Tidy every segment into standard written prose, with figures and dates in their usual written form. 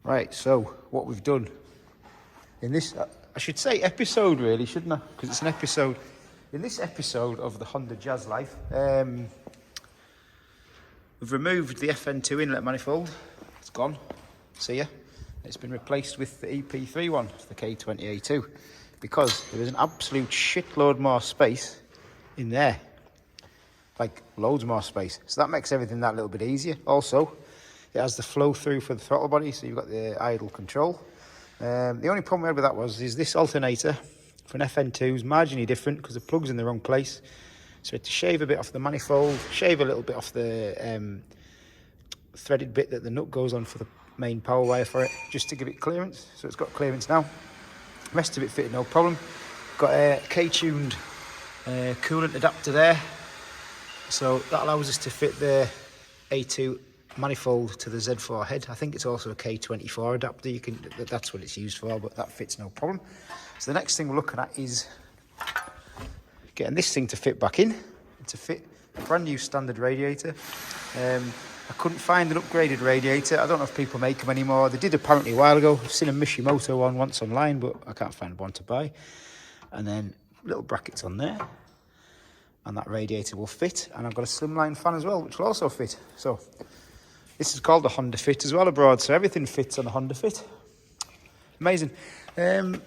Right, so what we've done in this, I should say episode really, shouldn't I? Because it's an episode. In this episode of the Honda Jazz life, we've removed the FN2 inlet manifold. It's gone. See ya. It's been replaced with the EP3 one, the K20 A2, because there is an absolute shitload more space in there. Like loads more space. So that makes everything that little bit easier. Also, it has the flow through for the throttle body, so you've got the idle control. The only problem we had with that is this alternator for an FN2 is marginally different because the plug's in the wrong place. So we had to shave a bit off the manifold, shave a little bit off the threaded bit that the nut goes on for the main power wire for it, just to give it clearance. So it's got clearance now. The rest of it fitted no problem. Got a K-tuned coolant adapter there. So that allows us to fit the A2 manifold to the Z4 head. I think it's also a K24 adapter. That's what it's used for, but that fits no problem. So the next thing we're looking at is getting this thing to fit back in, to fit a brand new standard radiator. I couldn't find an upgraded radiator. I don't know if people make them anymore. They did apparently a while ago. I've seen a Mishimoto one once online, but I can't find one to buy. And then little brackets on there, and that radiator will fit. And I've got a slimline fan as well, which will also fit. So this is called a Honda Fit as well abroad, so everything fits on a Honda Fit. Amazing. Well,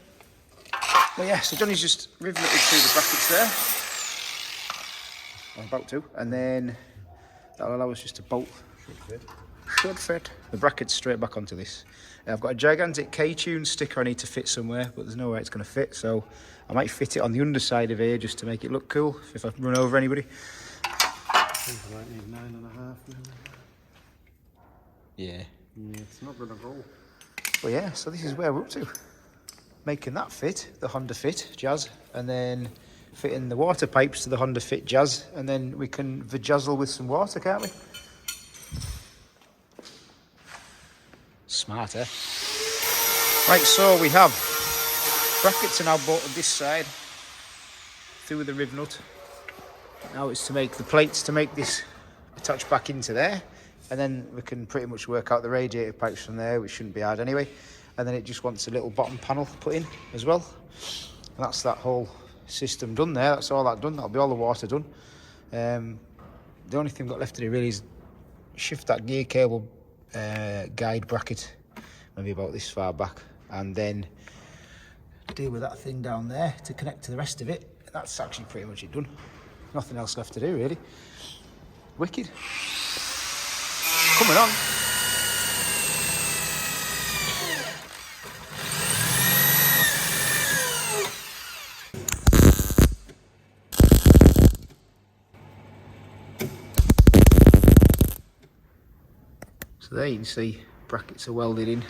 yeah, so Johnny's just riveted through the brackets there. I'm about to. And then that'll allow us just to bolt. Should fit the brackets straight back onto this. I've got a gigantic K-tune sticker I need to fit somewhere, but there's no way it's going to fit, so I might fit it on the underside of here just to make it look cool if I run over anybody. I think I might need 9.5 maybe. Yeah, it's not gonna go. Well, yeah, so this is where we're up to. Making that fit, the Honda Fit Jazz, and then fitting the water pipes to the Honda Fit Jazz, and then we can vajazzle with some water, can't we? Smart, eh? Right, so we have brackets are now bolted this side through the riv nut. Now it's to make the plates to make this attach back into there, and then we can pretty much work out the radiator pipes from there, which shouldn't be hard anyway. And then it just wants a little bottom panel put in as well. And that's that whole system done there. That's all that done. That'll be all the water done. The only thing we've got left to do really is shift that gear cable guide bracket maybe about this far back, and then deal with that thing down there to connect to the rest of it. That's actually pretty much it done. Nothing else left to do really. Wicked. Coming on. So there you can see brackets are welded in.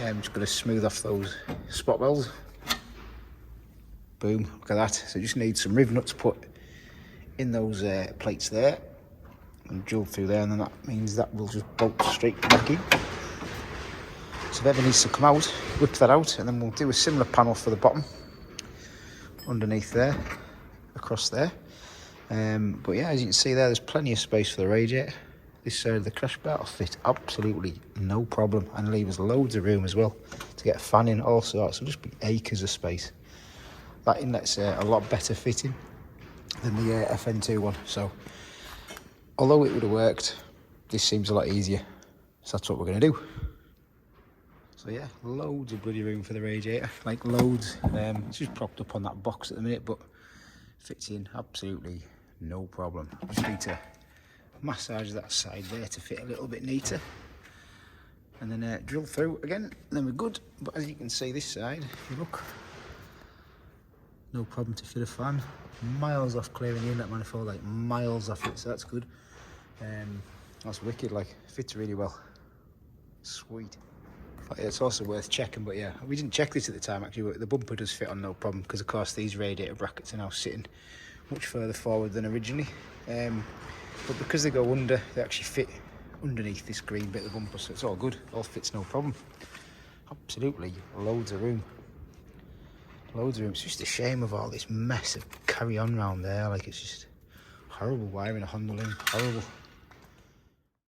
I'm just going to smooth off those spot welds. Boom, look at that. So just need some riv nuts put in those plates there and drill through there, and then that means that will just bolt straight back in. So if ever needs to come out, whip that out, and then we'll do a similar panel for the bottom underneath there, across there. But yeah, as you can see there's plenty of space for the radiator. This side of the crash bar will fit absolutely no problem, and leave us loads of room as well to get a fan in, all sorts. It'll just be acres of space. That inlet's a lot better fitting than the FN2 one. So although it would have worked, this seems a lot easier. So that's what we're going to do. So yeah, loads of bloody room for the radiator, like loads. It's just propped up on that box at the minute, but fits in absolutely no problem. Just need to massage that side there to fit a little bit neater, and then drill through again, and then we're good. But as you can see this side, if you look, no problem to fit a fan. Miles off clearing the inlet manifold, like miles off it, so that's good. That's wicked, like fits really well. Sweet. But it's also worth checking, but yeah, we didn't check this at the time actually, but the bumper does fit on no problem, because of course these radiator brackets are now sitting much further forward than originally. But because they go under, they actually fit underneath this green bit of the bumper, so it's all good, all fits no problem. Absolutely loads of room. Loads of room. It's just a shame of all this mess of carry on round there, like it's just horrible wiring, a Honda link, horrible.